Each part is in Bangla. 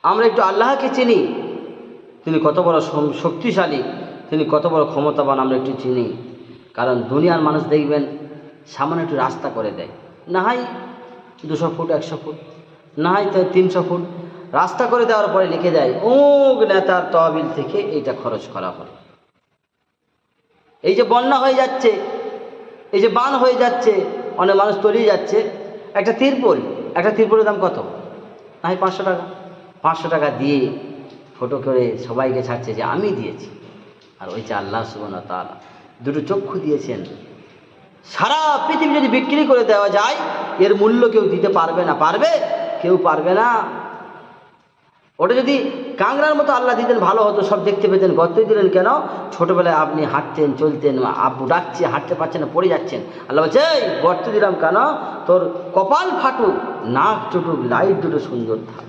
আমরা একটু আল্লাহকে চিনি, তিনি কত বড় শক্তিশালী, তিনি কত বড় ক্ষমতাবান আমরা একটু চিনি। কারণ দুনিয়ার মানুষ দেখবেন সামান্য একটু রাস্তা করে দেয়, না হয় 200 ফুট 100 ফুট, না হয় 300 ফুট রাস্তা করে দেওয়ার পরে লিখে দেয় অমুক নেতার তহবিল থেকে এইটা খরচ করা হলো। এই যে বন্যা হয়ে যাচ্ছে, এই যে বান হয়ে যাচ্ছে, অনেক মানুষ তলিয়ে যাচ্ছে, একটা তিরপলের দাম কত? না হয় 500 টাকা। 500 টাকা দিয়ে ফটো করে সবাইকে ছাড়ছে যে আমি দিয়েছি। আর ওই যে আল্লাহ সুবহানাহু ওয়া তাআলা দুটো চক্ষু দিয়েছেন, সারা পৃথিবী যদি বিক্রি করে দেওয়া যায় এর মূল্য কেউ দিতে পারবে না। পারবে? কেউ পারবে না। ওটা যদি কাংড়ার মতো আল্লাহ দিতেন ভালো হতো, সব দেখতে পেতেন। গর্তে দিলেন কেন? ছোটোবেলায় আপনি হাঁটতেন চলতেন, আব্বু ডাকছে, হাঁটতে পারছেন না, পড়ে যাচ্ছেন, আল্লাহ বলছে এই গর্তে দিলাম কেন? তোর কপাল ফাটুক, নাক চুটুক, লাইট দুটো সুন্দর থাক।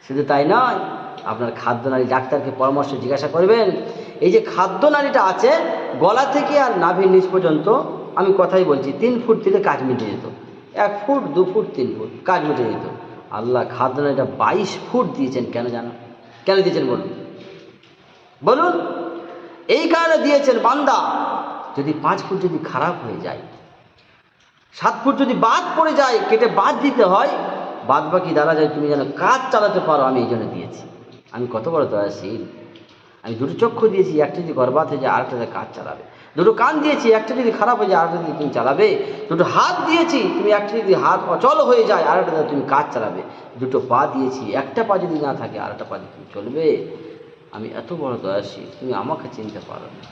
শুধু তাই নয়, আপনার খাদ্যনালী ডাক্তারকে পরামর্শ জিজ্ঞাসা করবেন। এই যে খাদ্যনালীটা আছে গলা থেকে আর নাভির নিচ পর্যন্ত, আমি কথাই বলছি, 3 ফুট দিলে কাজ মিটে যেত। 1 ফুট 2 ফুট 3 ফুট কাজ মিটে যেত। আল্লাহ খাদ্যনালীটা 22 ফুট দিয়েছেন। কেন জানো? কেন দিয়েছেন বলুন? বলুন। এই কারণে দিয়েছেন, বান্দা যদি 5 ফুট যদি খারাপ হয়ে যায়, 7 ফুট যদি বাদ পড়ে যায়, কেটে বাদ দিতে হয়, বাদ বাকি দ্বারা যায় তুমি যেন কাজ চালাতে পারো, আমি এই জন্য দিয়েছি। আমি কত বড় দয়াশীল। আমি দুটো চক্ষু দিয়েছি, একটা যদি বরবাদ হয়ে যায় আরেকটা কাজ চালাবে। দুটো কান দিয়েছি, একটা যদি খারাপ হয়ে যায় আরেকটা যদি তুমি চালাবে। দুটো হাত দিয়েছি, তুমি একটা যদি হাত অচল হয়ে যায় আরেকটা তুমি কাজ চালাবে। দুটো পা দিয়েছি, একটা পা যদি না থাকে আরেকটা পা দিয়ে তুমি চলবে। আমি এত বড় দয়াশীল, তুমি আমাকে চিনতে পারো না।